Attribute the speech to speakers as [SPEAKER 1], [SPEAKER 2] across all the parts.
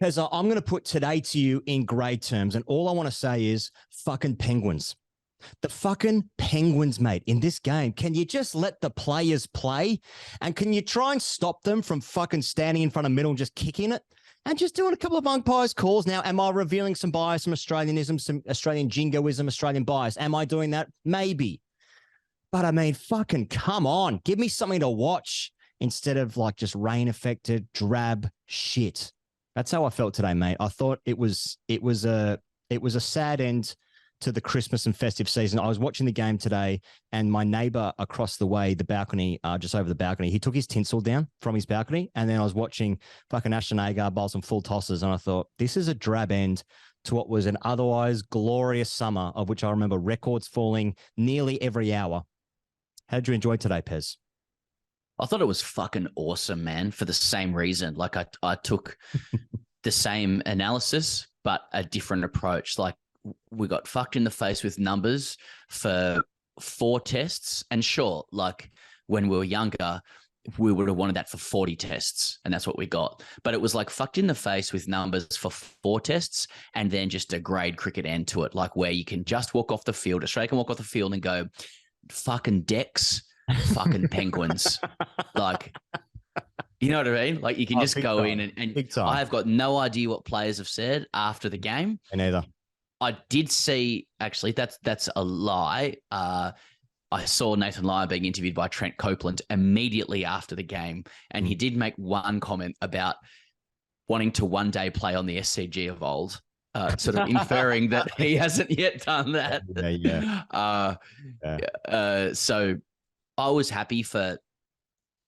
[SPEAKER 1] Because I'm going to put today to you in grade terms, and all I want to say is fucking Penguins. The fucking Penguins, mate, in this game. Can you just let the players play? And can you try and stop them from fucking standing in front of middle and just kicking it? And just doing a couple of umpires' calls. Now, am I revealing some bias, some Australianism, some Australian jingoism, Australian bias? Am I doing that? Maybe. But I mean, fucking come on. Give me something to watch instead of like just rain-affected, drab shit. That's how I felt today, mate. I thought it was a sad end to the Christmas and festive season. I was watching the game today, and my neighbor across the way, the balcony, just over the balcony, he took his tinsel down from his balcony, and then I was watching fucking Ashton AGAR bowl some full tosses, and I thought, this is a drab end to what was an otherwise glorious summer, of which I remember records falling nearly every hour. How did you enjoy today, Pez?
[SPEAKER 2] I thought it was fucking awesome, man, for the same reason. Like I took the same analysis, but a different approach. Like we got fucked in the face with numbers for 4 tests. And sure, like when we were younger, we would have wanted that for 40 tests, and that's what we got. But it was like fucked in the face with numbers for 4 tests and then just a grade cricket end to it, like where you can just walk off the field. Australia can walk off the field and go, fucking Decks, fucking Penguins. Like, you know what I mean? Like you can just go in and I have got no idea what players have said after the game.
[SPEAKER 1] Me neither.
[SPEAKER 2] I did see, actually, that's a lie. I saw Nathan Lyon being interviewed by Trent Copeland immediately after the game, and he did make one comment about wanting to one day play on the SCG of old, sort of inferring that he hasn't yet done that. So I was happy for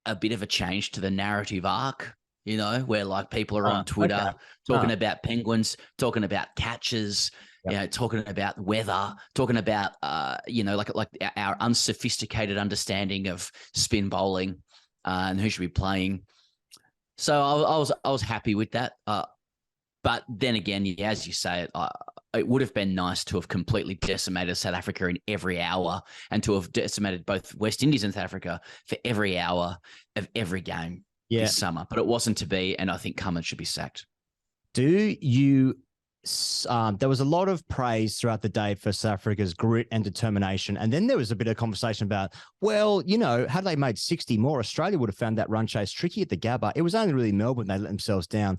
[SPEAKER 2] a bit of a change to the narrative arc, you know, where like people are on Twitter talking about Penguins, talking about catches, you know, talking about weather, talking about, you know, like our unsophisticated understanding of spin bowling and who should be playing. So I was happy with that. But then again, yeah, as you say, it would have been nice to have completely decimated South Africa in every hour, and to have decimated both West Indies and South Africa for every hour of every game this summer. But it wasn't to be, and I think Cummins should be sacked.
[SPEAKER 1] Do you there was a lot of praise throughout the day for South Africa's grit and determination. And then there was a bit of conversation about, well, you know, had they made 60 more, Australia would have found that run chase tricky at the Gabba. It was only really Melbourne they let themselves down.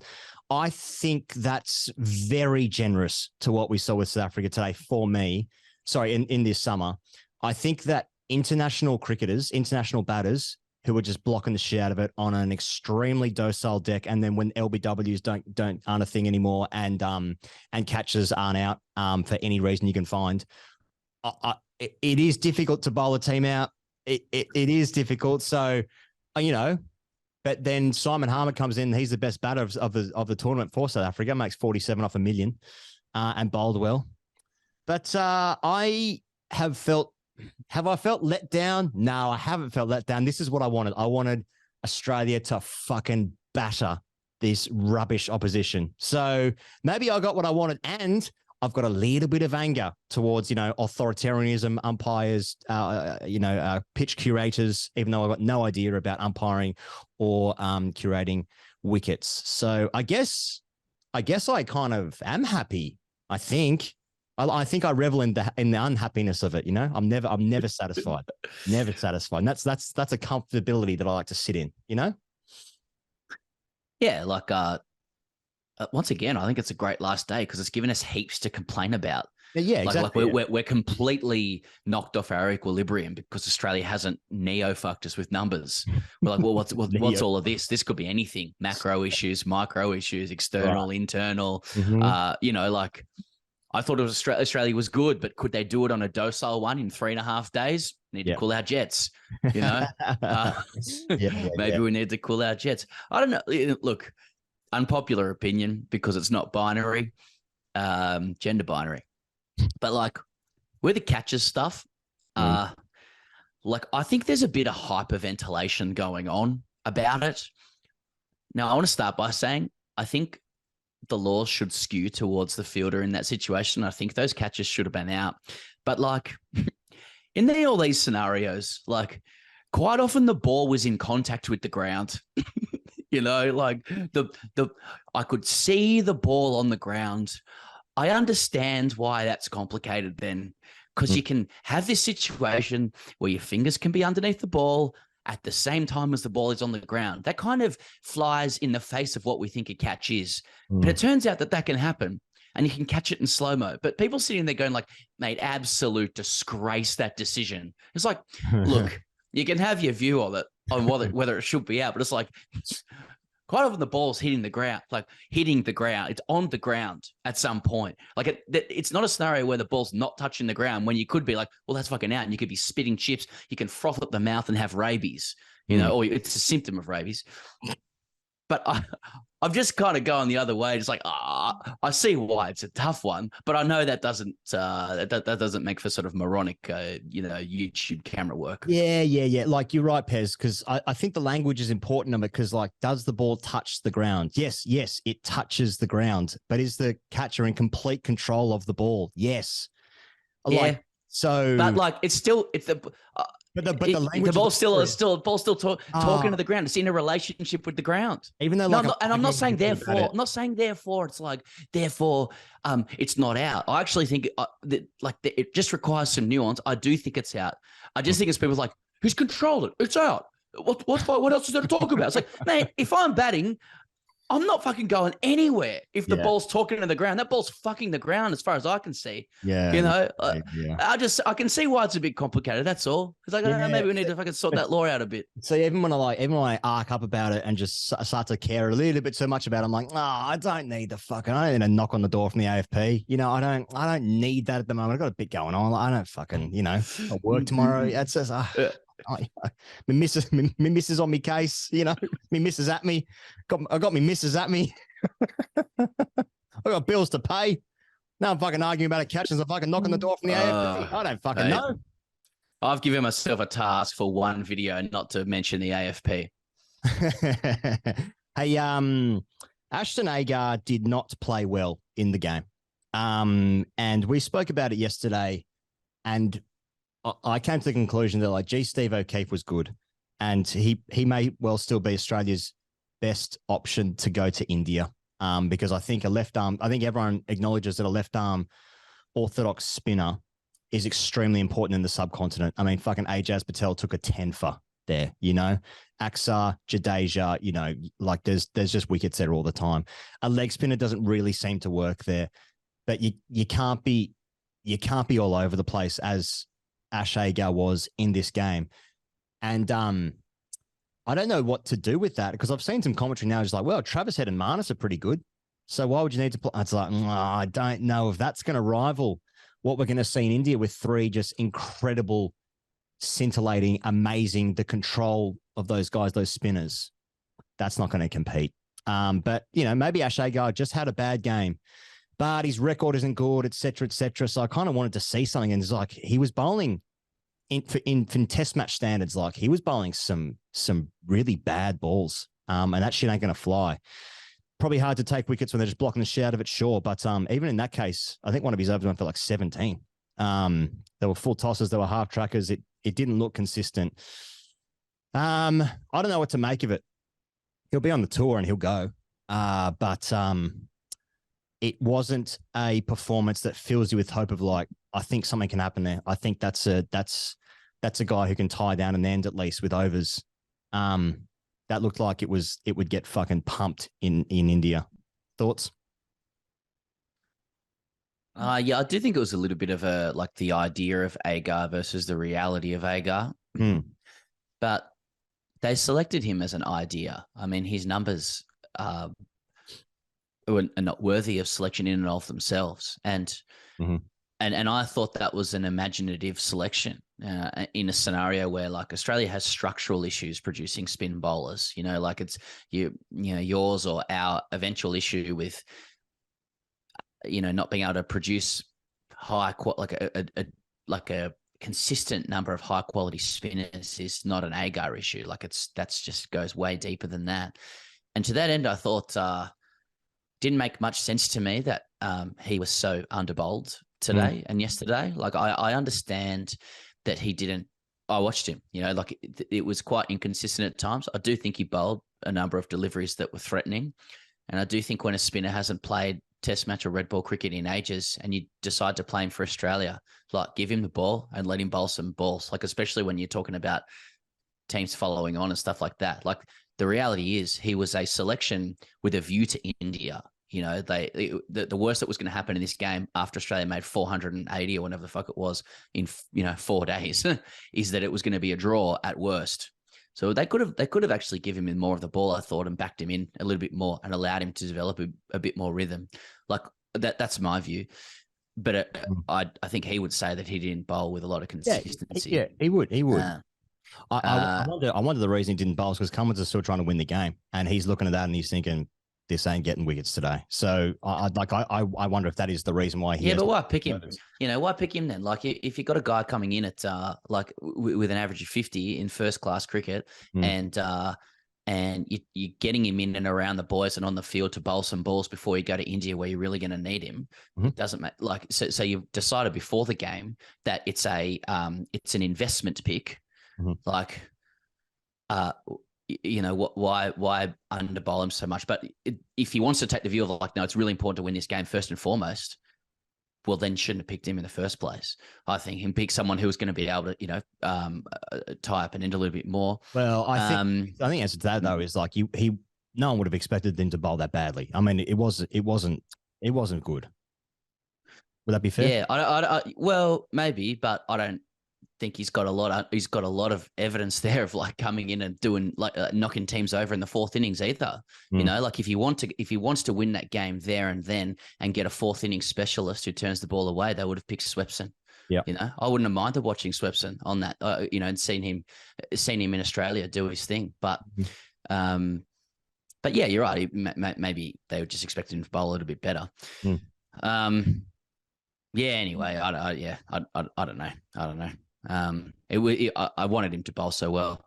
[SPEAKER 1] I think that's very generous to what we saw with South Africa today for me. Sorry, in this summer. I think that international cricketers, international batters who were just blocking the shit out of it on an extremely docile deck, and then when LBWs aren't a thing anymore, and catches aren't out for any reason you can find, it is difficult to bowl a team out. It is difficult. So, you know, but then Simon Harmer comes in. He's the best batter of the tournament for South Africa. Makes 47 off a million, and bowled well. But have I felt let down? No, I haven't felt let down. This is what I wanted. I wanted Australia to fucking batter this rubbish opposition. So maybe I got what I wanted, and I've got a little bit of anger towards, you know, authoritarianism, umpires, pitch curators, even though I've got no idea about umpiring or curating wickets. So I guess I kind of am happy. I think I revel in the unhappiness of it. You know, I'm never satisfied, never satisfied. And that's a comfortability that I like to sit in. You know.
[SPEAKER 2] Yeah, like once again, I think it's a great last day because it's given us heaps to complain about.
[SPEAKER 1] Yeah, exactly.
[SPEAKER 2] Like we're completely knocked off our equilibrium because Australia hasn't neo-fucked us with numbers. We're like, well, what's all of this? This could be anything: macro issues, micro issues, external, internal. You know, like. I thought it was Australia was good, but could they do it on a docile one in 3.5 days? Need to cool our jets, you know? Maybe we need to cool our jets. I don't know. Look, unpopular opinion because it's not binary, gender binary. But like with the catches stuff, like I think there's a bit of hyperventilation going on about it. Now, I want to start by saying I think the laws should skew towards the fielder in that situation. I think those catches should have been out. But like in all these scenarios, like quite often the ball was in contact with the ground. Like I could see the ball on the ground. I understand why that's complicated then, because you can have this situation where your fingers can be underneath the ball at the same time as the ball is on the ground. That kind of flies in the face of what we think a catch is. But it turns out that can happen, and you can catch it in slow-mo. But people sitting there going like, mate, absolute disgrace, that decision. It's like, look, you can have your view of it, on whether it should be out, but it's like quite often the ball's hitting the ground. It's on the ground at some point. Like it's not a scenario where the ball's not touching the ground, when you could be like, well, that's fucking out, and you could be spitting chips. You can froth up the mouth and have rabies, or it's a symptom of rabies. But I've just kind of gone the other way. It's like, I see why it's a tough one, but I know that doesn't that doesn't make for sort of moronic, YouTube camera work.
[SPEAKER 1] Yeah. Like, you're right, Pez, because I think the language is important, because like, does the ball touch the ground? Yes, it touches the ground, but is the catcher in complete control of the ball? Yes.
[SPEAKER 2] But like, it's still the ball's still talking to the ground. It's in a relationship with the ground.
[SPEAKER 1] Even though,
[SPEAKER 2] I'm not saying therefore. I'm not saying therefore. It's like therefore, it's not out. I actually think it just requires some nuance. I do think it's out. I just think it's people like, who's controlled it? It's out. What else is there to talk about? It's like, man, if I'm batting, I'm not fucking going anywhere. If the ball's talking to the ground, that ball's fucking the ground as far as I can see.
[SPEAKER 1] Yeah.
[SPEAKER 2] I can see why it's a bit complicated. That's all. Because maybe we need to fucking sort that law out a bit.
[SPEAKER 1] So even when I arc up about it and just start to care a little bit so much about it, I'm like, I don't need I don't need a knock on the door from the AFP. I don't need that at the moment. I've got a bit going on. I don't fucking, I'll work tomorrow. It's just, my missus on me case, me missus at me. I got me missus at me. I got bills to pay. Now I'm fucking arguing about a catch as I fucking knock on the door from the AFP. I don't fucking know.
[SPEAKER 2] I've given myself a task for one video not to mention the AFP.
[SPEAKER 1] Hey, Ashton AGAR did not play well in the game. And we spoke about it yesterday, and I came to the conclusion that, like, Steve O'Keefe was good, and he may well still be Australia's best option to go to India, because I think everyone acknowledges that a left arm orthodox spinner is extremely important in the subcontinent. I mean, fucking Ajaz Patel took a 10-for there, Axar, Jadeja, like there's just wickets there all the time. A leg spinner doesn't really seem to work there, but you can't be all over the place as Ash Agar was in this game. And I don't know what to do with that, because I've seen some commentary now. It's like, well, Travis Head and Marnus are pretty good, so why would you need to play? It's like, I don't know if that's going to rival what we're going to see in India with three just incredible, scintillating, amazing, the control of those guys, those spinners. That's not going to compete. But, maybe Ash Agar just had a bad game, but his record isn't good, et cetera, et cetera. So I kind of wanted to see something. And it's like, he was bowling in test match standards, like he was bowling some really bad balls. And that shit ain't going to fly. Probably hard to take wickets when they're just blocking the shit out of it, sure. But even in that case, I think one of his overs went for like 17. There were full tosses, there were half trackers. It didn't look consistent. I don't know what to make of it. He'll be on the tour and he'll go. But it wasn't a performance that fills you with hope of, like, I think something can happen there. I think that's a guy who can tie down an end at least with overs. That looked like it would get fucking pumped in India. Thoughts?
[SPEAKER 2] Yeah, I do think it was a little bit of the idea of AGAR versus the reality of AGAR. But they selected him as an idea. I mean, his numbers are not worthy of selection in and of themselves. And I thought that was an imaginative selection in a scenario where, like, Australia has structural issues producing spin bowlers. Like it's yours or our eventual issue with not being able to produce like a consistent number of high quality spinners is not an AGAR issue. Like that's just goes way deeper than that. And to that end, I thought didn't make much sense to me that he was so underbowled today and yesterday. Like I understand that he didn't. I watched him. Like it was quite inconsistent at times. I do think he bowled a number of deliveries that were threatening. And I do think when a spinner hasn't played Test match or red ball cricket in ages, and you decide to play him for Australia, like give him the ball and let him bowl some balls. Like especially when you're talking about teams following on and stuff like that. Like the reality is, he was a selection with a view to India. You know, the worst that was going to happen in this game after Australia made 480 or whatever the fuck it was in 4 days is that it was going to be a draw at worst. So they could have actually given him more of the ball, I thought, and backed him in a little bit more and allowed him to develop a bit more rhythm. Like that's my view. But I think he would say that he didn't bowl with a lot of consistency.
[SPEAKER 1] Yeah, he would. I wonder the reason he didn't bowl is because Cummins is still trying to win the game, and he's looking at that and he's thinking, this ain't getting wickets today. So I wonder if that is the reason why he.
[SPEAKER 2] Yeah, but why pick him? You know, why pick him then? Like if you got a guy coming in at like with an average of 50 in first class cricket, and you're getting him in and around the boys and on the field to bowl some balls before you go to India where you're really going to need him. It doesn't matter. Like so you've decided before the game that it's an investment pick, like you know, why underbowl him so much? But if he wants to take the view of like, no, it's really important to win this game first and foremost, well, then shouldn't have picked him in the first place. I think him pick someone who was going to be able to, you know, tie up and end a little bit more.
[SPEAKER 1] Well, I think answer to that though is like no one would have expected them to bowl that badly. I mean, it wasn't good. Would that be fair?
[SPEAKER 2] Yeah, well, maybe, but I don't think he's got a lot of evidence there of like coming in and doing like knocking teams over in the fourth innings either. You know, like if he wants to win that game there and then and get a fourth innings specialist who turns the ball away, they would have picked Swepson.
[SPEAKER 1] Yeah,
[SPEAKER 2] you know, I wouldn't have minded watching Swepson on that. You know, and seen him in Australia do his thing, but yeah, you're right. Maybe they were just expecting him to bowl a little bit better. Yeah. Anyway, I don't know. I wanted him to bowl so well,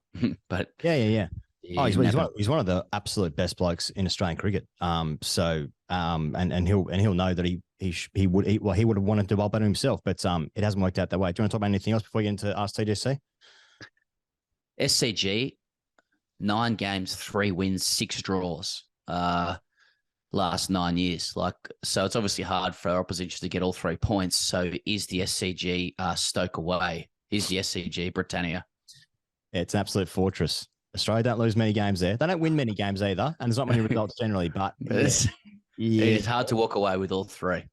[SPEAKER 2] but
[SPEAKER 1] yeah. Oh, he's one of the absolute best blokes in Australian cricket. And he'll know that he would have wanted to bowl better himself, but it hasn't worked out that way. Do you want to talk about anything else before you get into ASKTGC?
[SPEAKER 2] SCG, 9 games, 3 wins, 6 draws. Last 9 years. Like, so it's obviously hard for opposition to get all 3 points. So is the SCG Stoke away? Is the SCG Britannia? Yeah,
[SPEAKER 1] it's an absolute fortress. Australia don't lose many games there. They don't win many games either, and there's not many results generally. But
[SPEAKER 2] it's hard to walk away with all 3.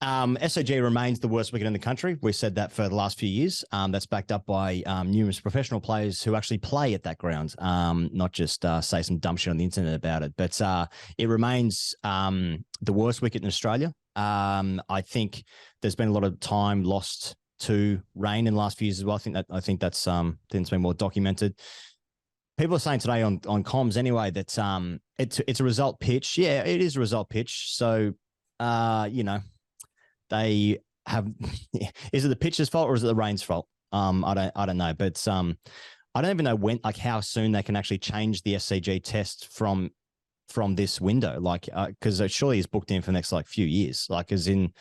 [SPEAKER 1] SCG remains the worst wicket in the country. We've said that for the last few years. That's backed up by numerous professional players who actually play at that ground, not just say some dumb shit on the internet about it. But it remains the worst wicket in Australia. I think there's been a lot of time lost to rain in the last few years as well. I think that's been more documented. People are saying today on comms anyway that it's a result pitch. Yeah, it is a result pitch. So you know, they have. Is it the pitcher's fault or is it the rain's fault? I don't know, but I don't even know when, like, how soon they can actually change the SCG test from this window, like, because surely he's booked in for the next like few years, like as in.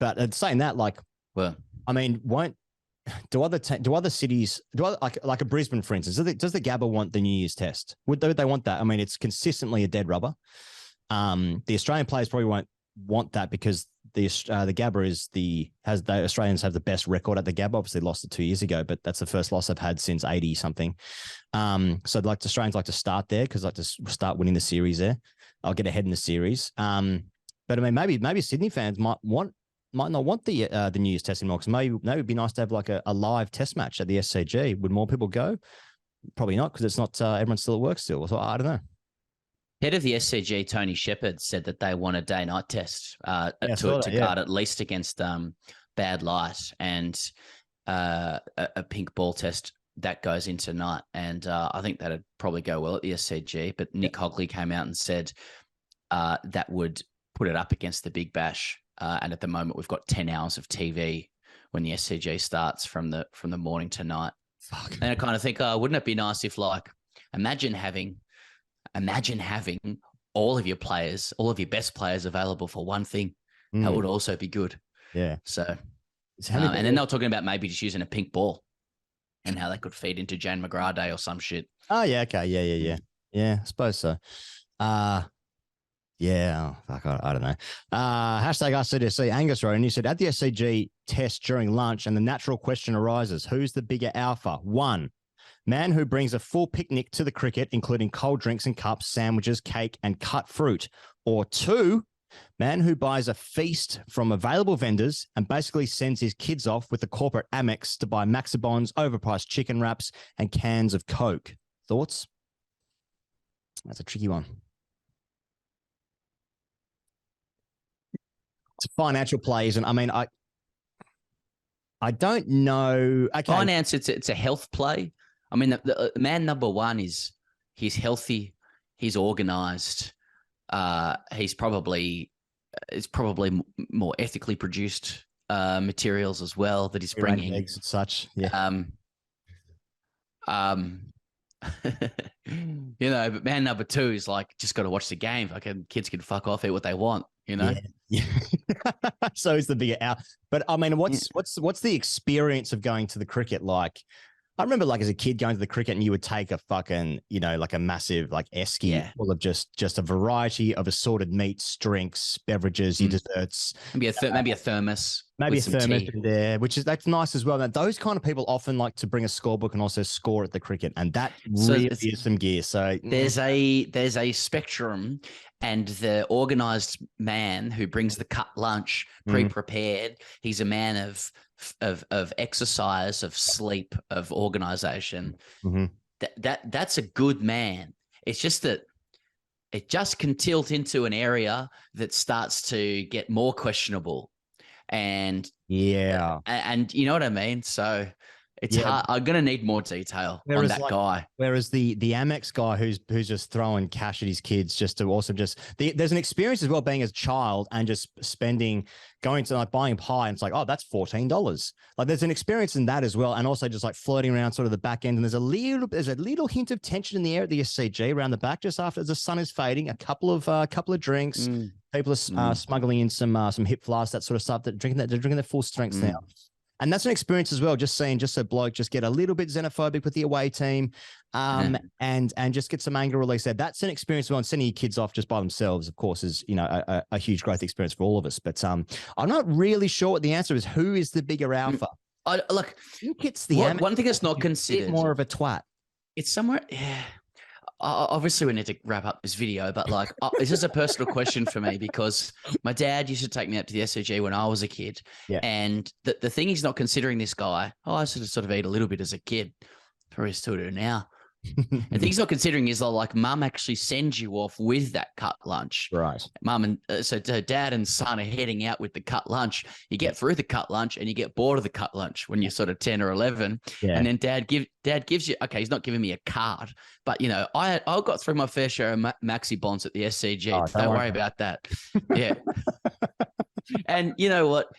[SPEAKER 1] But saying that, like, well, I mean, do other cities like a Brisbane, for instance? Does the Gabba want the New Year's test? Would they want that? I mean, it's consistently a dead rubber. The Australian players probably won't want that because the Gabba the Australians have the best record at the Gabba. Obviously lost it 2 years ago, but that's the first loss I've had since 80 something. So Australians like to start there because like to start winning the series there. I'll get ahead in the series. But I mean, maybe Sydney fans might not want the New Year's test anymore, because maybe it'd be nice to have like a live test match at the SCG. Would more people go? Probably not, because it's not everyone's still at work still. So I don't know.
[SPEAKER 2] Head of the SCG, Tony Shepherd, said that they want a day-night test to guard at least against bad light, and a pink ball test that goes into night. And I think that'd probably go well at the SCG. But Nick Hogley came out and said that would put it up against the Big Bash. And at the moment, we've got 10 hours of TV when the SCG starts from the morning to night.
[SPEAKER 1] Fuck.
[SPEAKER 2] And I kind of think, wouldn't it be nice if, like, imagine having all of your players, all of your best players available for one thing. That would also be good.
[SPEAKER 1] Yeah.
[SPEAKER 2] So, and then they were talking about maybe just using a pink ball and how they could feed into Jane McGrath Day or some shit.
[SPEAKER 1] Oh yeah. Okay. Yeah. Yeah, I suppose so. Yeah, oh, fuck, I don't know. Hashtag ASKTGC. Angus wrote, and he said, at the SCG test during lunch, and the natural question arises, who's the bigger alpha? 1, man who brings a full picnic to the cricket, including cold drinks and cups, sandwiches, cake, and cut fruit. Or 2, man who buys a feast from available vendors and basically sends his kids off with the corporate Amex to buy Maxibons, overpriced chicken wraps, and cans of Coke. Thoughts? That's a tricky one. It's financial plays, and I mean, I don't know. Okay.
[SPEAKER 2] Finance, it's a health play. I mean, the man number one is he's healthy, he's organized, it's probably more ethically produced materials as well that he's bringing.
[SPEAKER 1] Eggs and such. Yeah.
[SPEAKER 2] You know, but man number 2 is like, just got to watch the game. Fucking kids can fuck off, eat what they want. You know.
[SPEAKER 1] Yeah. So it's the bigger out. But I mean, what's the experience of going to the cricket like? I remember, like, as a kid going to the cricket, and you would take a fucking, you know, like a massive like esky full of just a variety of assorted meats, drinks, beverages, your desserts,
[SPEAKER 2] maybe a thermos,
[SPEAKER 1] maybe a thermos in there, that's nice as well. Now, those kind of people often like to bring a scorebook and also score at the cricket, and that really is some gear. So
[SPEAKER 2] there's a spectrum, and the organized man who brings the cut lunch pre-prepared, he's a man of exercise, of sleep, of organization. That's a good man. It's just that it just can tilt into an area that starts to get more questionable, and you know what I mean. So it's hard. I'm gonna need more detail on that guy.
[SPEAKER 1] Whereas the Amex guy who's just throwing cash at his kids just to also there's an experience as well, being a child and just going to like buying pie, and it's like, oh, that's $14. Like, there's an experience in that as well, and also just like floating around sort of the back end. And there's a little hint of tension in the air at the SCG around the back, just after the sun is fading. A couple of drinks. People are smuggling in some hip flasks, that sort of stuff. They're drinking their full strengths now. And that's an experience as well, just seeing a bloke just get a little bit xenophobic with the away team, and just get some anger release there. That's an experience as well. And sending your kids off just by themselves, of course, is, you know, a huge growth experience for all of us. But I'm not really sure what the answer is. Who is the bigger alpha?
[SPEAKER 2] I
[SPEAKER 1] think it's the
[SPEAKER 2] one thing that's not considered.
[SPEAKER 1] More of a twat.
[SPEAKER 2] It's somewhere. Yeah. Obviously, we need to wrap up this video, but like, this is a personal question for me, because my dad used to take me up to the SCG when I was a kid.
[SPEAKER 1] Yeah.
[SPEAKER 2] And the thing he's not considering, this guy, I sort of ate a little bit as a kid, probably still do now. And the thing he's not considering is like mum actually sends you off with that cut lunch.
[SPEAKER 1] Right.
[SPEAKER 2] Mum and so dad and son are heading out with the cut lunch. You get through the cut lunch and you get bored of the cut lunch when you're sort of 10 or 11. Yeah. And then dad gives you, okay, he's not giving me a card, but you know, I got through my fair share of maxi bonds at the SCG. Oh, don't worry about that. Yeah. And you know what?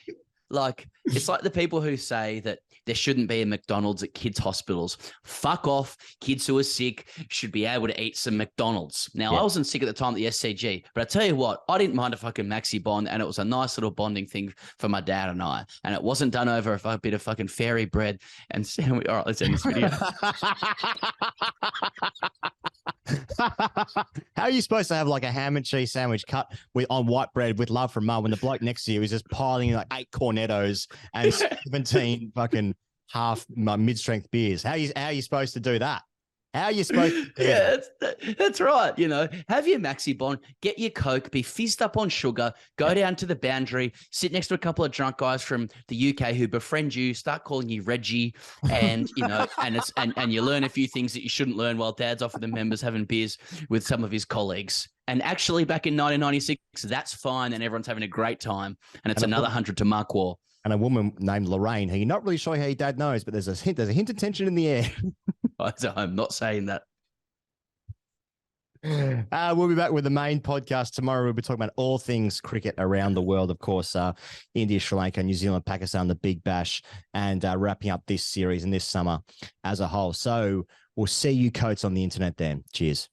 [SPEAKER 2] Like, it's like the people who say that there shouldn't be a McDonald's at kids' hospitals. Fuck off. Kids who are sick should be able to eat some McDonald's. Now, I wasn't sick at the time at the SCG, but I tell you what, I didn't mind a fucking maxi bond, and it was a nice little bonding thing for my dad and I. And it wasn't done over a bit of fucking fairy bread and sandwich. All right, let's end this video.
[SPEAKER 1] How are you supposed to have like a ham and cheese sandwich cut on white bread with love from mum when the bloke next to you is just piling like 8 cornettos and 17 fucking half mid-strength beers? How are you supposed to do that? How are you supposed to do that?
[SPEAKER 2] That's right. You know, have your maxi bond, get your Coke, be fizzed up on sugar, go down to the boundary, sit next to a couple of drunk guys from the UK who befriend you, start calling you Reggie, and you know, and you learn a few things that you shouldn't learn while dad's off with the members having beers with some of his colleagues. And actually, back in 1996, that's fine, and everyone's having a great time, and it's another 100 to Mark War.
[SPEAKER 1] And a woman named Lorraine, who you're not really sure how your dad knows, but there's a hint of tension in the air.
[SPEAKER 2] I'm not saying that.
[SPEAKER 1] We'll be back with the main podcast tomorrow. We'll be talking about all things cricket around the world, of course, India, Sri Lanka, New Zealand, Pakistan, the Big Bash, and wrapping up this series and this summer as a whole. So we'll see you coats on the internet then. Cheers.